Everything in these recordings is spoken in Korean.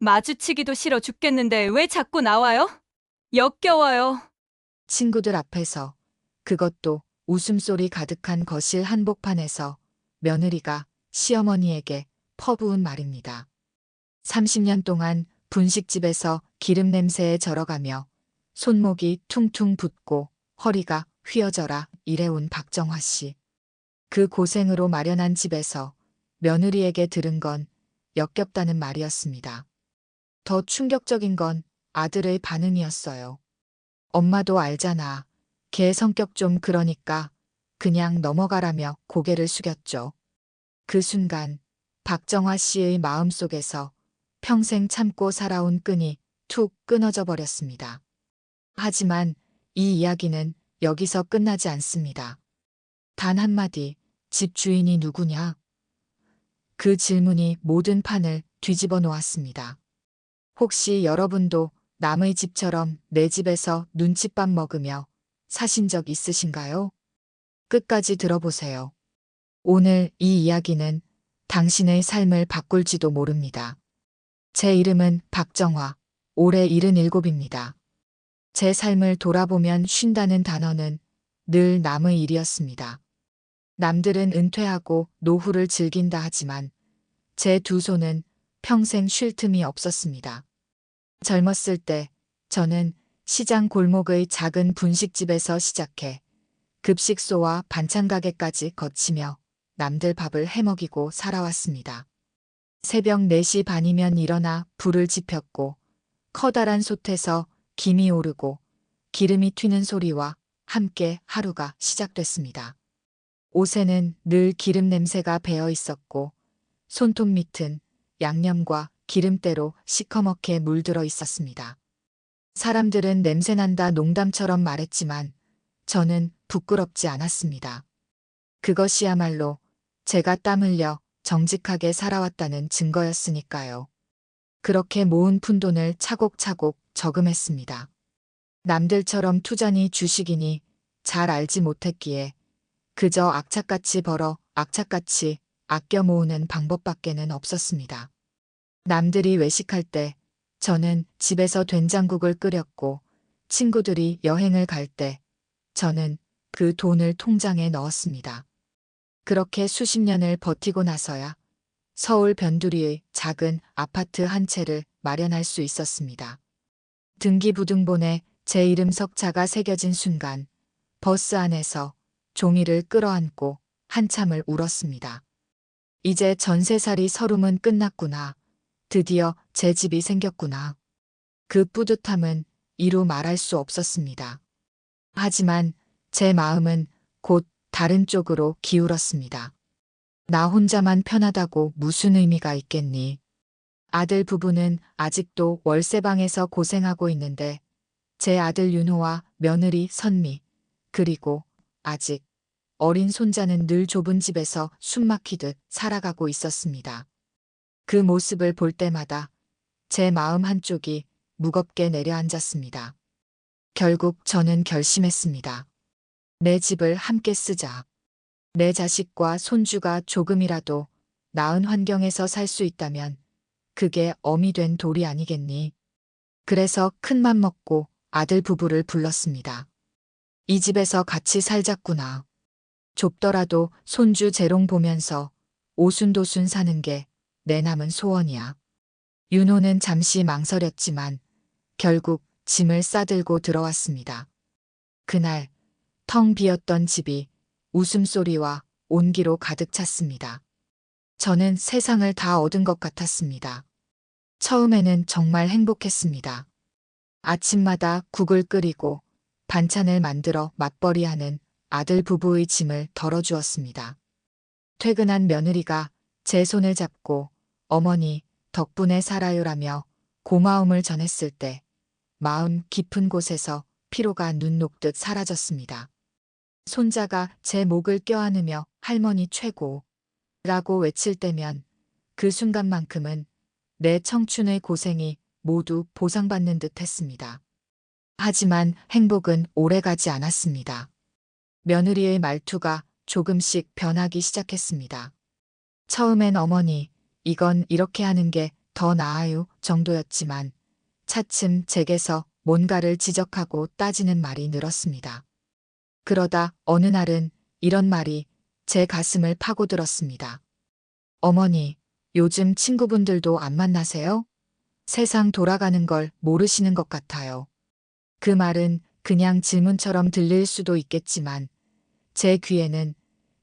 마주치기도 싫어 죽겠는데 왜 자꾸 나와요? 역겨워요. 친구들 앞에서, 그것도 웃음소리 가득한 거실 한복판에서 며느리가 시어머니에게 퍼부은 말입니다. 30년 동안 분식집에서 기름 냄새에 절어가며 손목이 퉁퉁 붓고 허리가 휘어져라 일해온 박정화 씨. 그 고생으로 마련한 집에서 며느리에게 들은 건 역겹다는 말이었습니다. 더 충격적인 건 아들의 반응이었어요. 엄마도 알잖아. 걔 성격 좀 그러니까 그냥 넘어가라며 고개를 숙였죠. 그 순간 박정화 씨의 마음속에서 평생 참고 살아온 끈이 툭 끊어져 버렸습니다. 하지만 이 이야기는 여기서 끝나지 않습니다. 단 한마디, 집 주인이 누구냐? 그 질문이 모든 판을 뒤집어 놓았습니다. 혹시 여러분도 남의 집처럼 내 집에서 눈칫밥 먹으며 사신 적 있으신가요? 끝까지 들어보세요. 오늘 이 이야기는 당신의 삶을 바꿀지도 모릅니다. 제 이름은 박정화, 올해 77입니다. 제 삶을 돌아보면 쉰다는 단어는 늘 남의 일이었습니다. 남들은 은퇴하고 노후를 즐긴다 하지만 제 두 손은 평생 쉴 틈이 없었습니다. 젊었을 때 저는 시장 골목의 작은 분식집에서 시작해 급식소와 반찬 가게까지 거치며 남들 밥을 해먹이고 살아왔습니다. 새벽 4시 반이면 일어나 불을 지폈고 커다란 솥에서 김이 오르고 기름이 튀는 소리와 함께 하루가 시작됐습니다. 옷에는 늘 기름 냄새가 배어 있었고 손톱 밑은 양념과 기름때로 시커멓게 물들어 있었습니다. 사람들은 냄새난다 농담처럼 말했지만 저는 부끄럽지 않았습니다. 그것이야말로 제가 땀 흘려 정직하게 살아왔다는 증거였으니까요. 그렇게 모은 푼돈을 차곡차곡 저금했습니다. 남들처럼 투자니 주식이니 잘 알지 못했기에 그저 악착같이 벌어 악착같이 아껴 모으는 방법밖에는 없었습니다. 남들이 외식할 때 저는 집에서 된장국을 끓였고 친구들이 여행을 갈 때 저는 그 돈을 통장에 넣었습니다. 그렇게 수십 년을 버티고 나서야 서울 변두리의 작은 아파트 한 채를 마련할 수 있었습니다. 등기부등본에 제 이름 석자가 새겨진 순간 버스 안에서 종이를 끌어안고 한참을 울었습니다. 이제 전세살이 서름은 끝났구나. 드디어 제 집이 생겼구나. 그 뿌듯함은 이루 말할 수 없었습니다. 하지만 제 마음은 곧 다른 쪽으로 기울었습니다. 나 혼자만 편하다고 무슨 의미가 있겠니? 아들 부부는 아직도 월세방에서 고생하고 있는데 제 아들 윤호와 며느리 선미, 그리고 아직 어린 손자는 늘 좁은 집에서 숨막히듯 살아가고 있었습니다. 그 모습을 볼 때마다 제 마음 한쪽이 무겁게 내려앉았습니다. 결국 저는 결심했습니다. 내 집을 함께 쓰자. 내 자식과 손주가 조금이라도 나은 환경에서 살 수 있다면 그게 어미 된 돌이 아니겠니? 그래서 큰맘 먹고 아들 부부를 불렀습니다. 이 집에서 같이 살자꾸나. 좁더라도 손주 재롱 보면서 오순도순 사는 게 내 남은 소원이야. 윤호는 잠시 망설였지만 결국 짐을 싸들고 들어왔습니다. 그날 텅 비었던 집이 웃음소리와 온기로 가득 찼습니다. 저는 세상을 다 얻은 것 같았습니다. 처음에는 정말 행복했습니다. 아침마다 국을 끓이고 반찬을 만들어 맞벌이하는 아들 부부의 짐을 덜어주었습니다. 퇴근한 며느리가 제 손을 잡고 어머니 덕분에 살아요라며 고마움을 전했을 때 마음 깊은 곳에서 피로가 눈 녹듯 사라졌습니다. 손자가 제 목을 껴안으며 할머니 최고라고 외칠 때면 그 순간만큼은 내 청춘의 고생이 모두 보상받는 듯 했습니다. 하지만 행복은 오래가지 않았습니다. 며느리의 말투가 조금씩 변하기 시작했습니다. 처음엔 어머니, 이건 이렇게 하는 게 더 나아요 정도였지만 차츰 제게서 뭔가를 지적하고 따지는 말이 늘었습니다. 그러다 어느 날은 이런 말이 제 가슴을 파고들었습니다. 어머니, 요즘 친구분들도 안 만나세요? 세상 돌아가는 걸 모르시는 것 같아요. 그 말은 그냥 질문처럼 들릴 수도 있겠지만 제 귀에는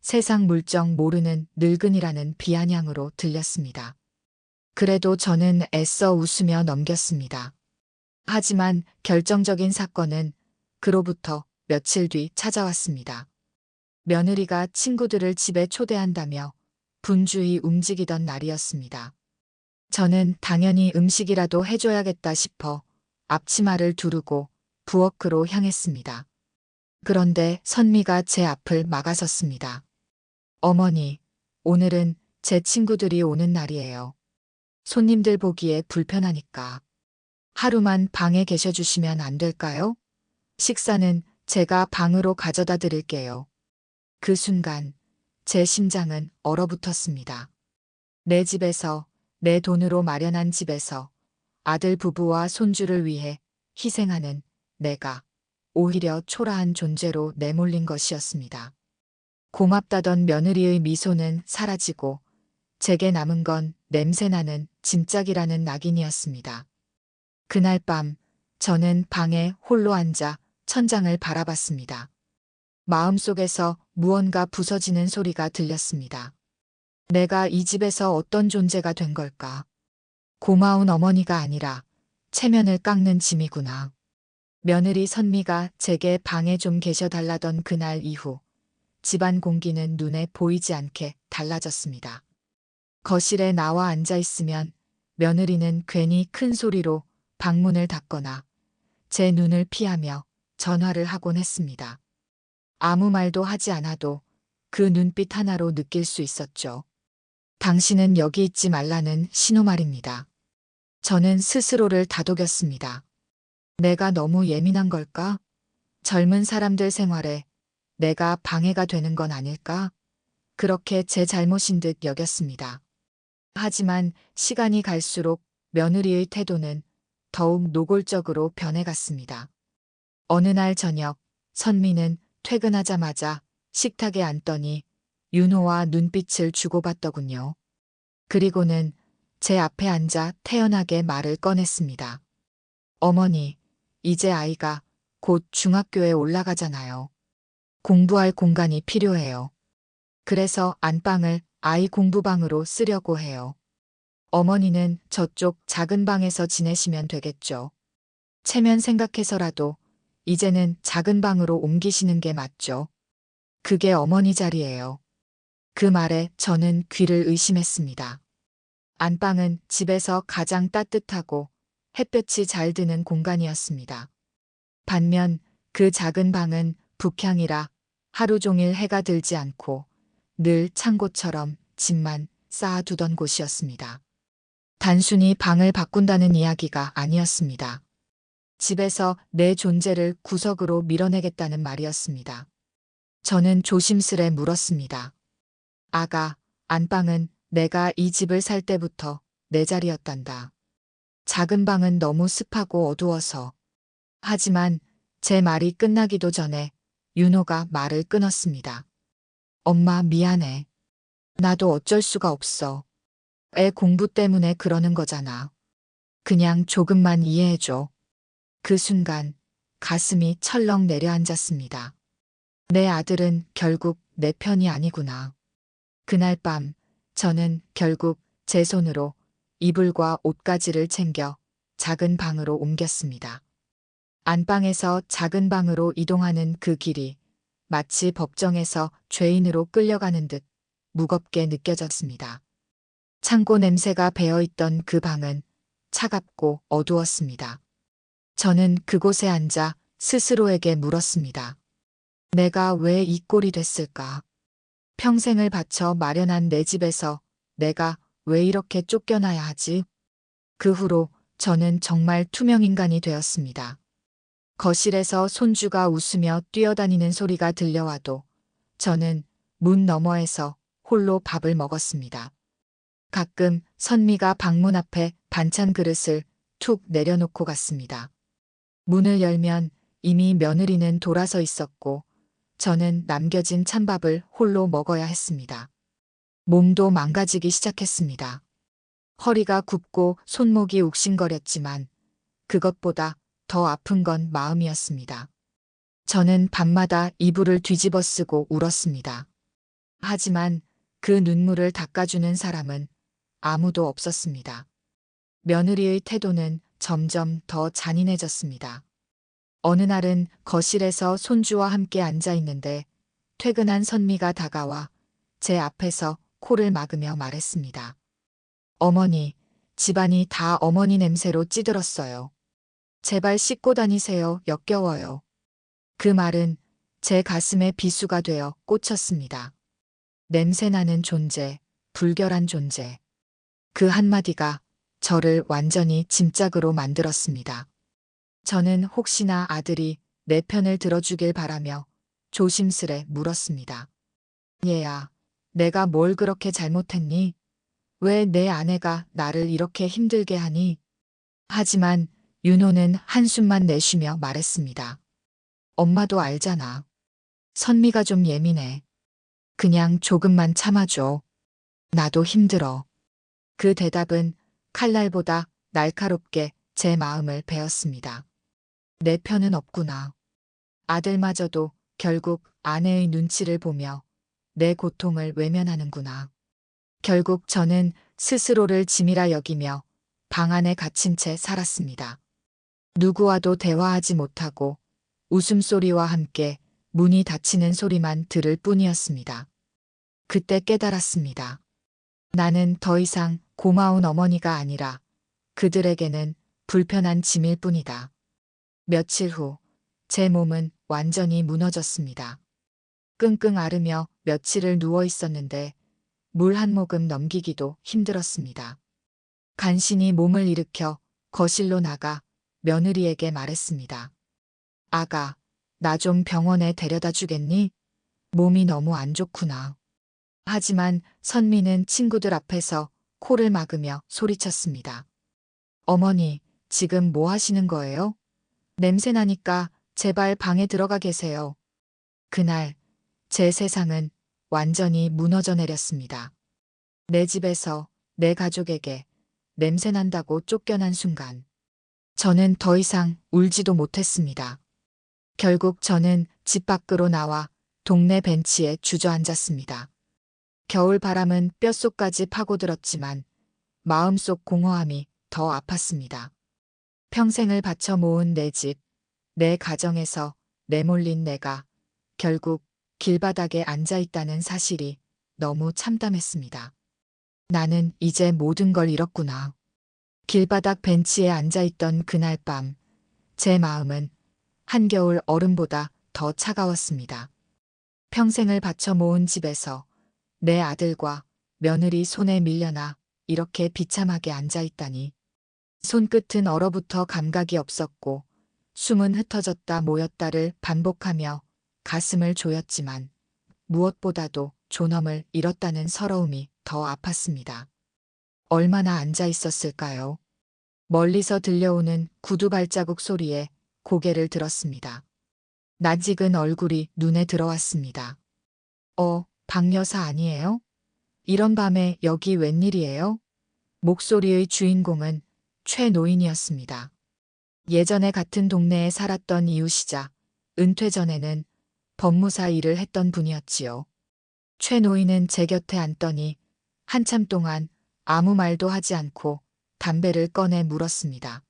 세상 물정 모르는 늙은이라는 비아냥으로 들렸습니다. 그래도 저는 애써 웃으며 넘겼습니다. 하지만 결정적인 사건은 그로부터 며칠 뒤 찾아왔습니다. 며느리가 친구들을 집에 초대한다며 분주히 움직이던 날이었습니다. 저는 당연히 음식이라도 해줘야겠다 싶어 앞치마를 두르고 부엌으로 향했습니다. 그런데 선미가 제 앞을 막아섰습니다. 어머니, 오늘은 제 친구들이 오는 날이에요. 손님들 보기에 불편하니까. 하루만 방에 계셔 주시면 안 될까요? 식사는 제가 방으로 가져다 드릴게요. 그 순간 제 심장은 얼어붙었습니다. 내 집에서, 내 돈으로 마련한 집에서 아들 부부와 손주를 위해 희생하는 내가 오히려 초라한 존재로 내몰린 것이었습니다. 고맙다던 며느리의 미소는 사라지고 제게 남은 건 냄새나는 짐짝이라는 낙인이었습니다. 그날 밤 저는 방에 홀로 앉아 천장을 바라봤습니다. 마음속에서 무언가 부서지는 소리가 들렸습니다. 내가 이 집에서 어떤 존재가 된 걸까? 고마운 어머니가 아니라 체면을 깎는 짐이구나. 며느리 선미가 제게 방에 좀 계셔 달라던 그날 이후 집안 공기는 눈에 보이지 않게 달라졌습니다. 거실에 나와 앉아 있으면 며느리는 괜히 큰 소리로 방문을 닫거나 제 눈을 피하며 전화를 하곤 했습니다. 아무 말도 하지 않아도 그 눈빛 하나로 느낄 수 있었죠. 당신은 여기 있지 말라는 신호말입니다. 저는 스스로를 다독였습니다. 내가 너무 예민한 걸까? 젊은 사람들 생활에 내가 방해가 되는 건 아닐까? 그렇게 제 잘못인 듯 여겼습니다. 하지만 시간이 갈수록 며느리의 태도는 더욱 노골적으로 변해갔습니다. 어느 날 저녁, 선미는 퇴근하자마자 식탁에 앉더니 윤호와 눈빛을 주고받더군요. 그리고는 제 앞에 앉아 태연하게 말을 꺼냈습니다. 어머니, 이제 아이가 곧 중학교에 올라가잖아요. 공부할 공간이 필요해요. 그래서 안방을 아이 공부방으로 쓰려고 해요. 어머니는 저쪽 작은 방에서 지내시면 되겠죠. 체면 생각해서라도 이제는 작은 방으로 옮기시는 게 맞죠. 그게 어머니 자리예요. 그 말에 저는 귀를 의심했습니다. 안방은 집에서 가장 따뜻하고 햇볕이 잘 드는 공간이었습니다. 반면 그 작은 방은 북향이라 하루 종일 해가 들지 않고 늘 창고처럼 짐만 쌓아두던 곳이었습니다. 단순히 방을 바꾼다는 이야기가 아니었습니다. 집에서 내 존재를 구석으로 밀어내겠다는 말이었습니다. 저는 조심스레 물었습니다. 아가, 안방은 내가 이 집을 살 때부터 내 자리였단다. 작은 방은 너무 습하고 어두워서. 하지만 제 말이 끝나기도 전에 윤호가 말을 끊었습니다. 엄마 미안해. 나도 어쩔 수가 없어. 애 공부 때문에 그러는 거잖아. 그냥 조금만 이해해줘. 그 순간 가슴이 철렁 내려앉았습니다. 내 아들은 결국 내 편이 아니구나. 그날 밤 저는 결국 제 손으로 이불과 옷가지를 챙겨 작은 방으로 옮겼습니다. 안방에서 작은 방으로 이동하는 그 길이 마치 법정에서 죄인으로 끌려가는 듯 무겁게 느껴졌습니다. 창고 냄새가 배어있던 그 방은 차갑고 어두웠습니다. 저는 그곳에 앉아 스스로에게 물었습니다. 내가 왜 이 꼴이 됐을까? 평생을 바쳐 마련한 내 집에서 내가 왜 이렇게 쫓겨나야 하지? 그 후로 저는 정말 투명인간이 되었습니다. 거실에서 손주가 웃으며 뛰어다니는 소리가 들려와도 저는 문 너머에서 홀로 밥을 먹었습니다. 가끔 선미가 방문 앞에 반찬 그릇을 툭 내려놓고 갔습니다. 문을 열면 이미 며느리는 돌아서 있었고 저는 남겨진 찬밥을 홀로 먹어야 했습니다. 몸도 망가지기 시작했습니다. 허리가 굽고 손목이 욱신거렸지만 그것보다 더 아픈 건 마음이었습니다. 저는 밤마다 이불을 뒤집어 쓰고 울었습니다. 하지만 그 눈물을 닦아주는 사람은 아무도 없었습니다. 며느리의 태도는 점점 더 잔인해졌습니다. 어느 날은 거실에서 손주와 함께 앉아 있는데 퇴근한 선미가 다가와 제 앞에서 코를 막으며 말했습니다. 어머니, 집안이 다 어머니 냄새로 찌들었어요. 제발 씻고 다니세요. 역겨워요. 그 말은 제 가슴에 비수가 되어 꽂혔습니다. 냄새나는 존재, 불결한 존재. 그 한마디가 저를 완전히 짐짝으로 만들었습니다. 저는 혹시나 아들이 내 편을 들어주길 바라며 조심스레 물었습니다. 얘야, 내가 뭘 그렇게 잘못했니? 왜 내 아내가 나를 이렇게 힘들게 하니? 하지만 윤호는 한숨만 내쉬며 말했습니다. 엄마도 알잖아. 선미가 좀 예민해. 그냥 조금만 참아줘. 나도 힘들어. 그 대답은 칼날보다 날카롭게 제 마음을 베었습니다. 내 편은 없구나. 아들마저도 결국 아내의 눈치를 보며 내 고통을 외면하는구나. 결국 저는 스스로를 짐이라 여기며 방 안에 갇힌 채 살았습니다. 누구와도 대화하지 못하고 웃음소리와 함께 문이 닫히는 소리만 들을 뿐이었습니다. 그때 깨달았습니다. 나는 더 이상 고마운 어머니가 아니라 그들에게는 불편한 짐일 뿐이다. 며칠 후 제 몸은 완전히 무너졌습니다. 끙끙 앓으며 며칠을 누워 있었는데 물 한 모금 넘기기도 힘들었습니다. 간신히 몸을 일으켜 거실로 나가 며느리에게 말했습니다. 아가, 나 좀 병원에 데려다 주겠니? 몸이 너무 안 좋구나. 하지만 선미는 친구들 앞에서 코를 막으며 소리쳤습니다. 어머니, 지금 뭐 하시는 거예요? 냄새 나니까 제발 방에 들어가 계세요. 그날 제 세상은 완전히 무너져 내렸습니다. 내 집에서 내 가족에게 냄새 난다고 쫓겨난 순간 저는 더 이상 울지도 못했습니다. 결국 저는 집 밖으로 나와 동네 벤치에 주저앉았습니다. 겨울 바람은 뼛속까지 파고들었지만 마음속 공허함이 더 아팠습니다. 평생을 바쳐 모은 내 집, 내 가정에서 내몰린 내가 결국 길바닥에 앉아 있다는 사실이 너무 참담했습니다. 나는 이제 모든 걸 잃었구나. 길바닥 벤치에 앉아 있던 그날 밤, 제 마음은 한겨울 얼음보다 더 차가웠습니다. 평생을 바쳐 모은 집에서 내 아들과 며느리 손에 밀려나 이렇게 비참하게 앉아 있다니. 손끝은 얼어붙어 감각이 없었고 숨은 흩어졌다 모였다를 반복하며 가슴을 조였지만 무엇보다도 존엄을 잃었다는 서러움이 더 아팠습니다. 얼마나 앉아 있었을까요? 멀리서 들려오는 구두 발자국 소리에 고개를 들었습니다. 낯익은 얼굴이 눈에 들어왔습니다. 박 여사 아니에요? 이런 밤에 여기 웬일이에요? 목소리의 주인공은 최 노인이었습니다. 예전에 같은 동네에 살았던 이웃이자 은퇴 전에는 법무사 일을 했던 분이었지요. 최 노인은 제 곁에 앉더니 한참 동안 아무 말도 하지 않고 담배를 꺼내 물었습니다.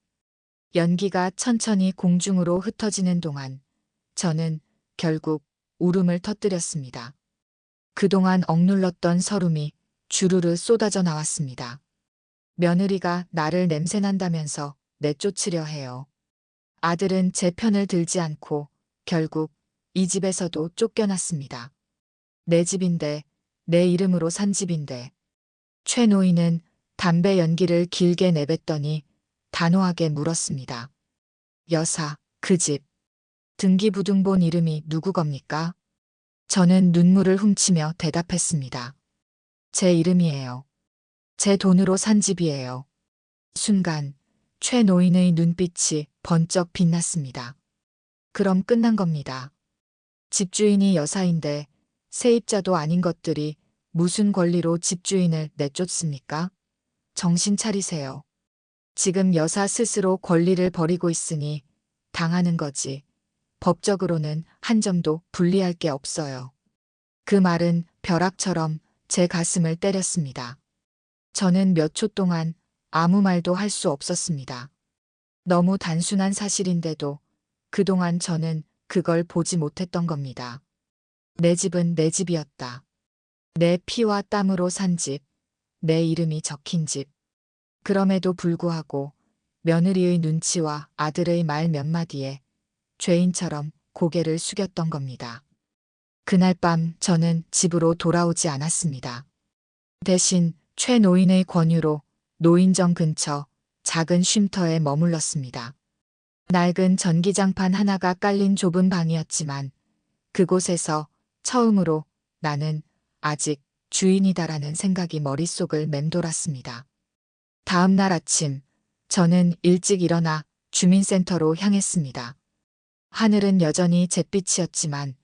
연기가 천천히 공중으로 흩어지는 동안 저는 결국 울음을 터뜨렸습니다. 그동안 억눌렀던 서름이 주르르 쏟아져 나왔습니다. 며느리가 나를 냄새난다면서 내쫓으려 해요. 아들은 제 편을 들지 않고 결국 이 집에서도 쫓겨났습니다. 내 집인데, 내 이름으로 산 집인데. 최 노인은 담배 연기를 길게 내뱉더니 단호하게 물었습니다. 여사, 그 집. 등기부등본 이름이 누구 겁니까? 저는 눈물을 훔치며 대답했습니다. 제 이름이에요. 제 돈으로 산 집이에요. 순간 최 노인의 눈빛이 번쩍 빛났습니다. 그럼 끝난 겁니다. 집주인이 여사인데 세입자도 아닌 것들이 무슨 권리로 집주인을 내쫓습니까? 정신 차리세요. 지금 여사 스스로 권리를 버리고 있으니 당하는 거지. 법적으로는 한 점도 불리할 게 없어요. 그 말은 벼락처럼 제 가슴을 때렸습니다. 저는 몇 초 동안 아무 말도 할 수 없었습니다. 너무 단순한 사실인데도 그동안 저는 그걸 보지 못했던 겁니다. 내 집은 내 집이었다. 내 피와 땀으로 산 집, 내 이름이 적힌 집. 그럼에도 불구하고 며느리의 눈치와 아들의 말 몇 마디에 죄인처럼 고개를 숙였던 겁니다. 그날 밤 저는 집으로 돌아오지 않았습니다. 대신 최 노인의 권유로 노인정 근처 작은 쉼터에 머물렀습니다. 낡은 전기장판 하나가 깔린 좁은 방이었지만 그곳에서 처음으로 나는 아직 주인이다라는 생각이 머릿속을 맴돌았습니다. 다음 날 아침 저는 일찍 일어나 주민센터로 향했습니다. 하늘은 여전히 잿빛이었지만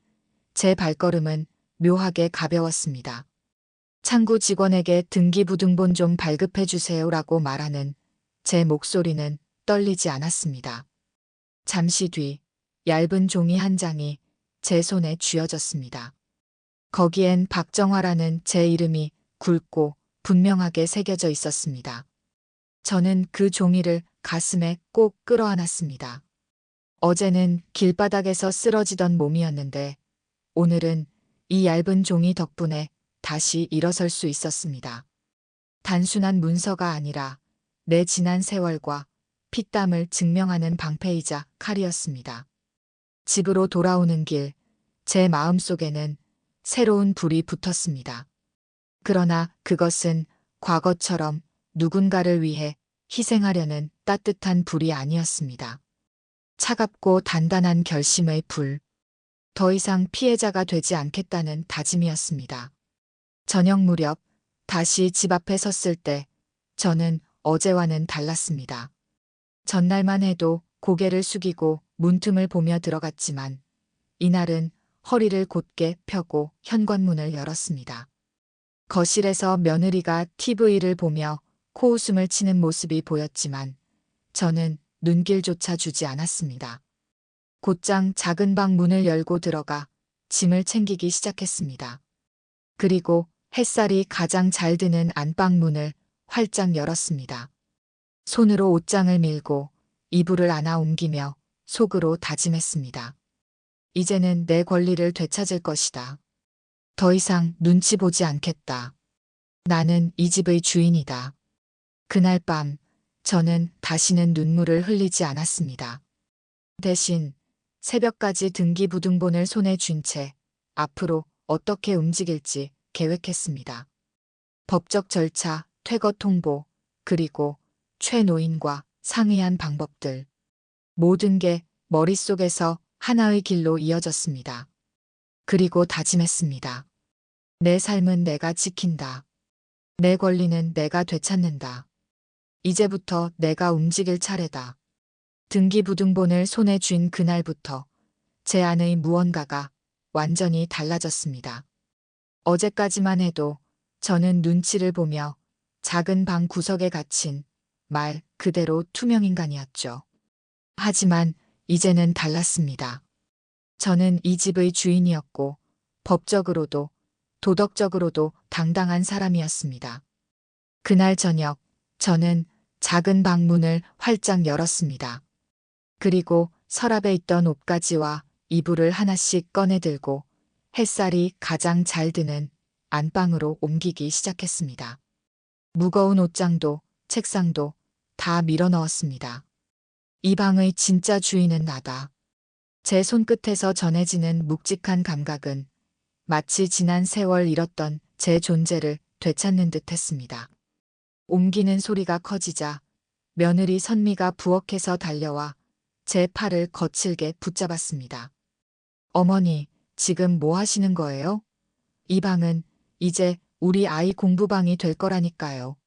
제 발걸음은 묘하게 가벼웠습니다. 창구 직원에게 등기부등본 좀 발급해 주세요라고 말하는 제 목소리는 떨리지 않았습니다. 잠시 뒤 얇은 종이 한 장이 제 손에 쥐어졌습니다. 거기엔 박정화라는 제 이름이 굵고 분명하게 새겨져 있었습니다. 저는 그 종이를 가슴에 꼭 끌어안았습니다. 어제는 길바닥에서 쓰러지던 몸이었는데 오늘은 이 얇은 종이 덕분에 다시 일어설 수 있었습니다. 단순한 문서가 아니라 내 지난 세월과 피땀을 증명하는 방패이자 칼이었습니다. 집으로 돌아오는 길, 제 마음속에는 새로운 불이 붙었습니다. 그러나 그것은 과거처럼 누군가를 위해 희생하려는 따뜻한 불이 아니었습니다. 차갑고 단단한 결심의 불. 더 이상 피해자가 되지 않겠다는 다짐이었습니다. 저녁 무렵 다시 집 앞에 섰을 때 저는 어제와는 달랐습니다. 전날만 해도 고개를 숙이고 문틈을 보며 들어갔지만 이날은 허리를 곧게 펴고 현관문을 열었습니다. 거실에서 며느리가 TV를 보며 코웃음을 치는 모습이 보였지만 저는 눈길조차 주지 않았습니다. 곧장 작은 방 문을 열고 들어가 짐을 챙기기 시작했습니다. 그리고 햇살이 가장 잘 드는 안방 문을 활짝 열었습니다. 손으로 옷장을 밀고 이불을 안아 옮기며 속으로 다짐했습니다. 이제는 내 권리를 되찾을 것이다. 더 이상 눈치 보지 않겠다. 나는 이 집의 주인이다. 그날 밤 저는 다시는 눈물을 흘리지 않았습니다. 대신 새벽까지 등기부등본을 손에 쥔 채 앞으로 어떻게 움직일지 계획했습니다. 법적 절차, 퇴거 통보, 그리고 최 노인과 상의한 방법들. 모든 게 머릿속에서 하나의 길로 이어졌습니다. 그리고 다짐했습니다. 내 삶은 내가 지킨다. 내 권리는 내가 되찾는다. 이제부터 내가 움직일 차례다. 등기부등본을 손에 쥔 그날부터 제 안의 무언가가 완전히 달라졌습니다. 어제까지만 해도 저는 눈치를 보며 작은 방 구석에 갇힌 말 그대로 투명인간이었죠. 하지만 이제는 달랐습니다. 저는 이 집의 주인이었고 법적으로도 도덕적으로도 당당한 사람이었습니다. 그날 저녁 저는 작은 방 문을 활짝 열었습니다. 그리고 서랍에 있던 옷가지와 이불을 하나씩 꺼내 들고 햇살이 가장 잘 드는 안방으로 옮기기 시작했습니다. 무거운 옷장도 책상도 다 밀어 넣었습니다. 이 방의 진짜 주인은 나다. 제 손끝에서 전해지는 묵직한 감각은 마치 지난 세월 잃었던 제 존재를 되찾는 듯 했습니다. 옮기는 소리가 커지자 며느리 선미가 부엌에서 달려와 제 팔을 거칠게 붙잡았습니다. 어머니, 지금 뭐 하시는 거예요? 이 방은 이제 우리 아이 공부방이 될 거라니까요.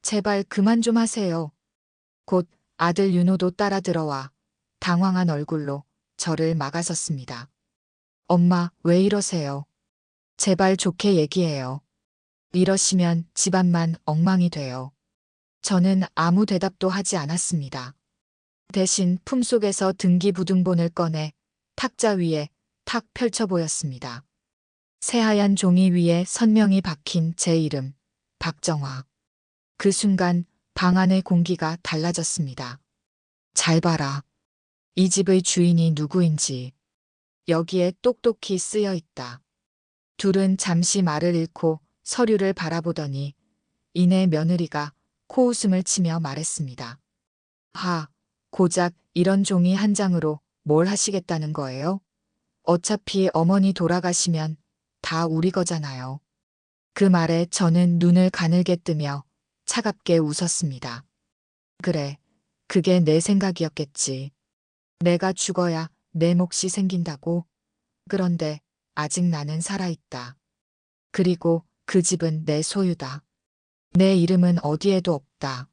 제발 그만 좀 하세요. 곧 아들 윤호도 따라 들어와 당황한 얼굴로 저를 막아섰습니다. 엄마, 왜 이러세요? 제발 좋게 얘기해요. 이러시면 집안만 엉망이 돼요. 저는 아무 대답도 하지 않았습니다. 대신 품속에서 등기부등본을 꺼내 탁자 위에 탁 펼쳐 보였습니다. 새하얀 종이 위에 선명히 박힌 제 이름, 박정화. 그 순간 방 안의 공기가 달라졌습니다. 잘 봐라. 이 집의 주인이 누구인지. 여기에 똑똑히 쓰여 있다. 둘은 잠시 말을 잃고 서류를 바라보더니 이내 며느리가 코웃음을 치며 말했습니다. 고작 이런 종이 한 장으로 뭘 하시겠다는 거예요? 어차피 어머니 돌아가시면 다 우리 거잖아요. 그 말에 저는 눈을 가늘게 뜨며 차갑게 웃었습니다. 그래, 그게 내 생각이었겠지. 내가 죽어야 내 몫이 생긴다고. 그런데 아직 나는 살아있다. 그리고 그 집은 내 소유다. 내 이름은 어디에도 없다.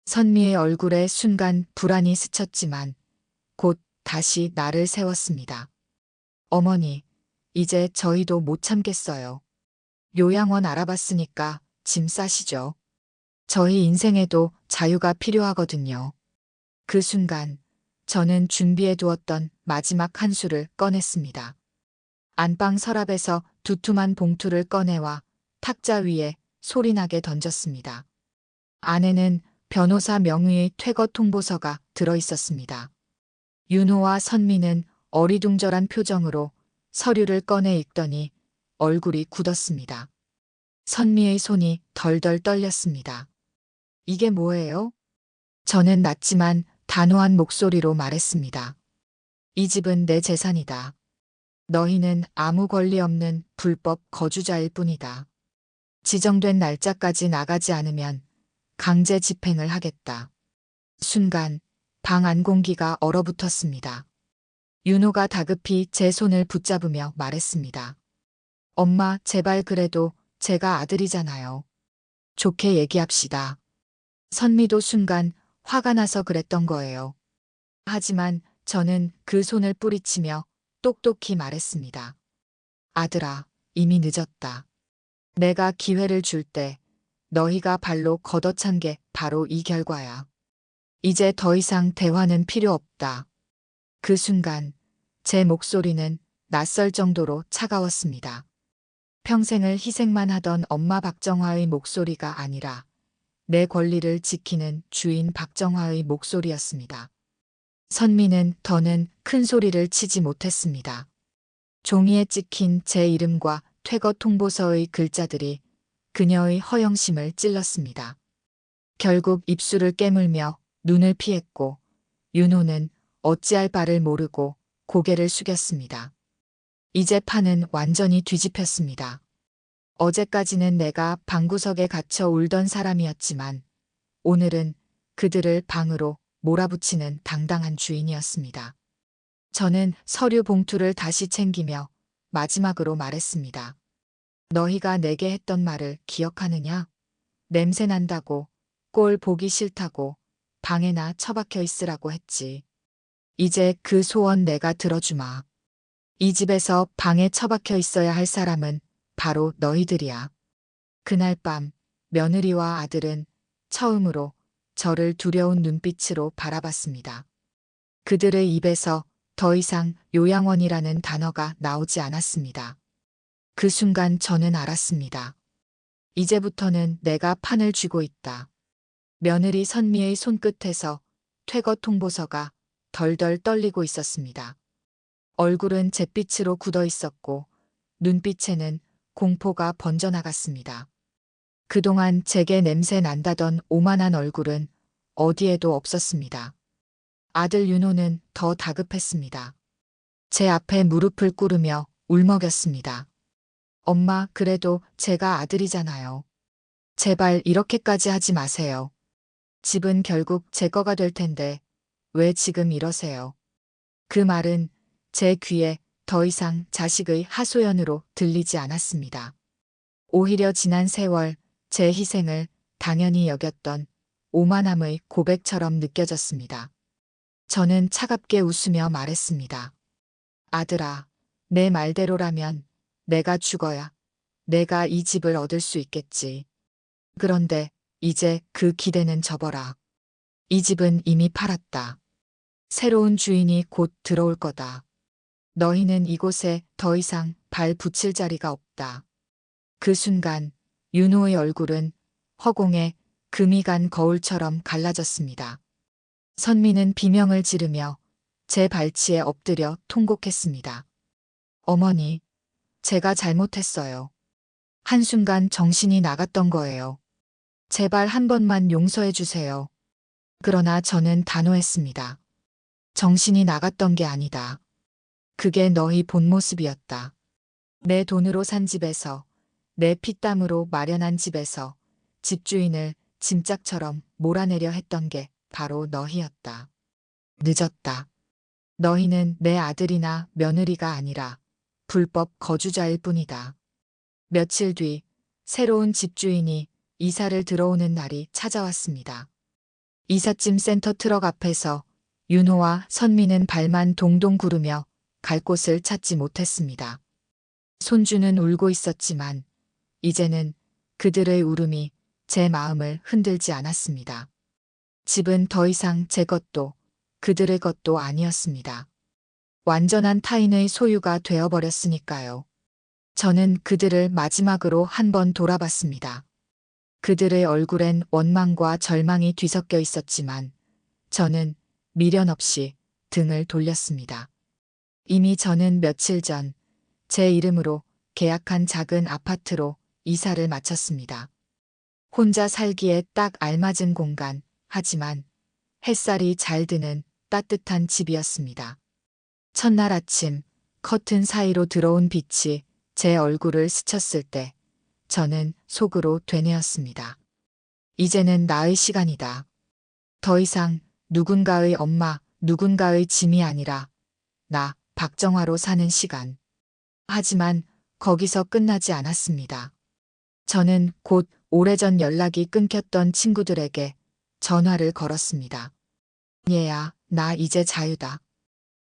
선미의 얼굴에 순간 불안이 스쳤지만 곧 다시 나를 세웠습니다. 어머니, 이제 저희도 못 참겠어요. 요양원 알아봤으니까 짐 싸시죠. 저희 인생에도 자유가 필요하거든요. 그 순간 저는 준비해 두었던 마지막 한 수를 꺼냈습니다. 안방 서랍에서 두툼한 봉투를 꺼내와 탁자 위에 소리나게 던졌습니다. 안에는 변호사 명의의 퇴거 통보서가 들어 있었습니다. 윤호와 선미는 어리둥절한 표정으로 서류를 꺼내 읽더니 얼굴이 굳었습니다. 선미의 손이 덜덜 떨렸습니다. 이게 뭐예요? 저는 낮지만 단호한 목소리로 말했습니다. 이 집은 내 재산이다. 너희는 아무 권리 없는 불법 거주자일 뿐이다. 지정된 날짜까지 나가지 않으면 강제 집행을 하겠다. 순간 방 안 공기가 얼어붙었습니다. 윤호가 다급히 제 손을 붙잡으며 말했습니다. 엄마, 제발 그래도 제가 아들이잖아요. 좋게 얘기합시다. 선미도 순간 화가 나서 그랬던 거예요. 하지만 저는 그 손을 뿌리치며 똑똑히 말했습니다. 아들아, 이미 늦었다. 내가 기회를 줄 때 너희가 발로 걷어찬 게 바로 이 결과야. 이제 더 이상 대화는 필요 없다. 그 순간 제 목소리는 낯설 정도로 차가웠습니다. 평생을 희생만 하던 엄마 박정화의 목소리가 아니라 내 권리를 지키는 주인 박정화의 목소리였습니다. 선미는 더는 큰 소리를 치지 못했습니다. 종이에 찍힌 제 이름과 퇴거 통보서의 글자들이 그녀의 허영심을 찔렀습니다. 결국 입술을 깨물며 눈을 피했고 윤호는 어찌할 바를 모르고 고개를 숙였습니다. 이제 판은 완전히 뒤집혔습니다. 어제까지는 내가 방구석에 갇혀 울던 사람이었지만 오늘은 그들을 방으로 몰아붙이는 당당한 주인이었습니다. 저는 서류 봉투를 다시 챙기며 마지막으로 말했습니다. 너희가 내게 했던 말을 기억하느냐? 냄새 난다고, 꼴 보기 싫다고, 방에나 처박혀 있으라고 했지. 이제 그 소원 내가 들어주마. 이 집에서 방에 처박혀 있어야 할 사람은 바로 너희들이야. 그날 밤 며느리와 아들은 처음으로 저를 두려운 눈빛으로 바라봤습니다. 그들의 입에서 더 이상 요양원이라는 단어가 나오지 않았습니다. 그 순간 저는 알았습니다. 이제부터는 내가 판을 쥐고 있다. 며느리 선미의 손끝에서 퇴거 통보서가 덜덜 떨리고 있었습니다. 얼굴은 잿빛으로 굳어 있었고 눈빛에는 공포가 번져나갔습니다. 그동안 제게 냄새 난다던 오만한 얼굴은 어디에도 없었습니다. 아들 윤호는 더 다급했습니다. 제 앞에 무릎을 꿇으며 울먹였습니다. 엄마, 그래도 제가 아들이잖아요. 제발 이렇게까지 하지 마세요. 집은 결국 제 거가 될 텐데 왜 지금 이러세요? 그 말은 제 귀에 더 이상 자식의 하소연으로 들리지 않았습니다. 오히려 지난 세월 제 희생을 당연히 여겼던 오만함의 고백처럼 느껴졌습니다. 저는 차갑게 웃으며 말했습니다. 아들아, 내 말대로라면 내가 죽어야 내가 이 집을 얻을 수 있겠지. 그런데 이제 그 기대는 접어라. 이 집은 이미 팔았다. 새로운 주인이 곧 들어올 거다. 너희는 이곳에 더 이상 발 붙일 자리가 없다. 그 순간 윤호의 얼굴은 허공에 금이 간 거울처럼 갈라졌습니다. 선미는 비명을 지르며 제 발치에 엎드려 통곡했습니다. 어머니, 제가 잘못했어요. 한순간 정신이 나갔던 거예요. 제발 한 번만 용서해 주세요. 그러나 저는 단호했습니다. 정신이 나갔던 게 아니다. 그게 너희 본 모습이었다. 내 돈으로 산 집에서, 내 피땀으로 마련한 집에서 집주인을 짐짝처럼 몰아내려 했던 게 바로 너희였다. 늦었다. 너희는 내 아들이나 며느리가 아니라 불법 거주자일 뿐이다. 며칠 뒤 새로운 집주인이 이사를 들어오는 날이 찾아왔습니다. 이삿짐 센터 트럭 앞에서 윤호와 선미는 발만 동동 구르며 갈 곳을 찾지 못했습니다. 손주는 울고 있었지만 이제는 그들의 울음이 제 마음을 흔들지 않았습니다. 집은 더 이상 제 것도 그들의 것도 아니었습니다. 완전한 타인의 소유가 되어버렸으니까요. 저는 그들을 마지막으로 한 번 돌아봤습니다. 그들의 얼굴엔 원망과 절망이 뒤섞여 있었지만 저는 미련 없이 등을 돌렸습니다. 이미 저는 며칠 전 제 이름으로 계약한 작은 아파트로 이사를 마쳤습니다. 혼자 살기에 딱 알맞은 공간, 하지만 햇살이 잘 드는 따뜻한 집이었습니다. 첫날 아침 커튼 사이로 들어온 빛이 제 얼굴을 스쳤을 때 저는 속으로 되뇌었습니다. 이제는 나의 시간이다. 더 이상 누군가의 엄마, 누군가의 짐이 아니라 나 박정화로 사는 시간. 하지만 거기서 끝나지 않았습니다. 저는 곧 오래전 연락이 끊겼던 친구들에게 전화를 걸었습니다. 얘야, 나 이제 자유다.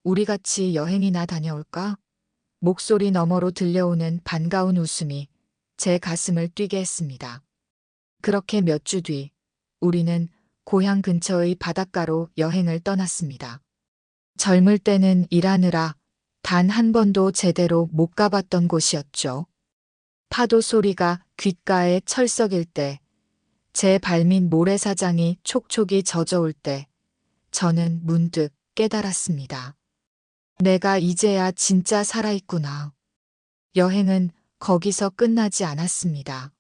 우리 같이 여행이나 다녀올까? 목소리 너머로 들려오는 반가운 웃음이 제 가슴을 뛰게 했습니다. 그렇게 몇 주 뒤 우리는 고향 근처의 바닷가로 여행을 떠났습니다. 젊을 때는 일하느라 단 한 번도 제대로 못 가봤던 곳이었죠. 파도 소리가 귓가에 철썩일 때, 제 발밑 모래사장이 촉촉이 젖어올 때, 저는 문득 깨달았습니다. 내가 이제야 진짜 살아있구나. 여행은 거기서 끝나지 않았습니다.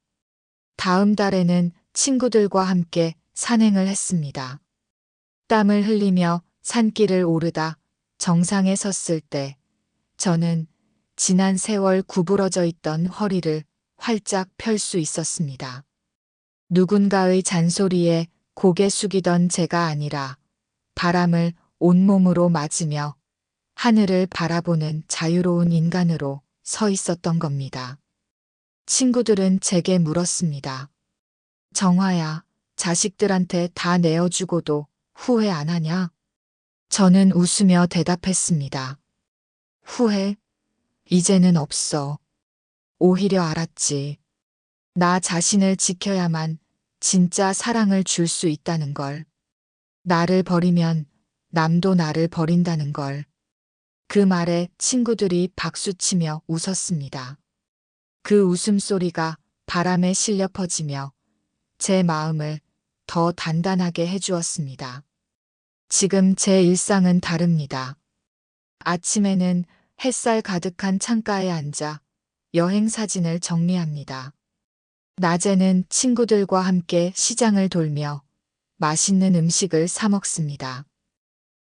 다음 달에는 친구들과 함께 산행을 했습니다. 땀을 흘리며 산길을 오르다 정상에 섰을 때 저는 지난 세월 구부러져 있던 허리를 활짝 펼 수 있었습니다. 누군가의 잔소리에 고개 숙이던 제가 아니라 바람을 온몸으로 맞으며 하늘을 바라보는 자유로운 인간으로 서 있었던 겁니다. 친구들은 제게 물었습니다. 정화야, 자식들한테 다 내어주고도 후회 안 하냐? 저는 웃으며 대답했습니다. 후회? 이제는 없어. 오히려 알았지. 나 자신을 지켜야만 진짜 사랑을 줄 수 있다는 걸. 나를 버리면 남도 나를 버린다는 걸. 그 말에 친구들이 박수치며 웃었습니다. 그 웃음소리가 바람에 실려 퍼지며 제 마음을 더 단단하게 해주었습니다. 지금 제 일상은 다릅니다. 아침에는 햇살 가득한 창가에 앉아 여행 사진을 정리합니다. 낮에는 친구들과 함께 시장을 돌며 맛있는 음식을 사 먹습니다.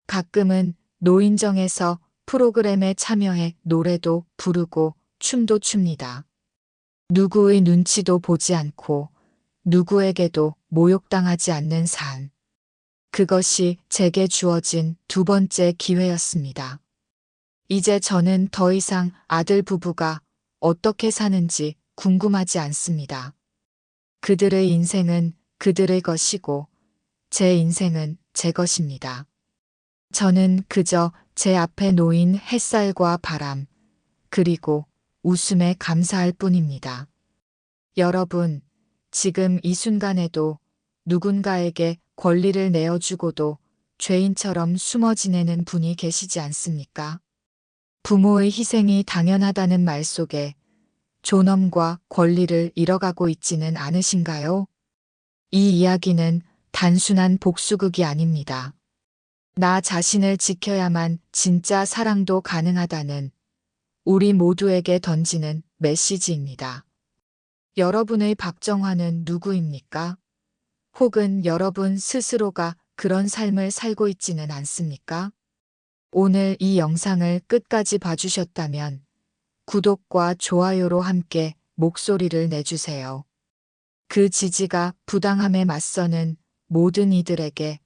가끔은 노인정에서 프로그램에 참여해 노래도 부르고 춤도 춥니다. 누구의 눈치도 보지 않고 누구에게도 모욕당하지 않는 삶. 그것이 제게 주어진 두 번째 기회였습니다. 이제 저는 더 이상 아들 부부가 어떻게 사는지 궁금하지 않습니다. 그들의 인생은 그들의 것이고 제 인생은 제 것입니다. 저는 그저 제 앞에 놓인 햇살과 바람, 그리고 웃음에 감사할 뿐입니다. 여러분, 지금 이 순간에도 누군가에게 권리를 내어주고도 죄인처럼 숨어 지내는 분이 계시지 않습니까? 부모의 희생이 당연하다는 말 속에 존엄과 권리를 잃어가고 있지는 않으신가요? 이 이야기는 단순한 복수극이 아닙니다. 나 자신을 지켜야만 진짜 사랑도 가능하다는 우리 모두에게 던지는 메시지입니다. 여러분의 박정환은 누구입니까? 혹은 여러분 스스로가 그런 삶을 살고 있지는 않습니까? 오늘 이 영상을 끝까지 봐주셨다면 구독과 좋아요로 함께 목소리를 내주세요. 그 지지가 부당함에 맞서는 모든 이들에게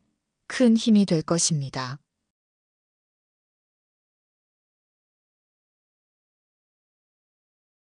큰 힘이 될 것입니다.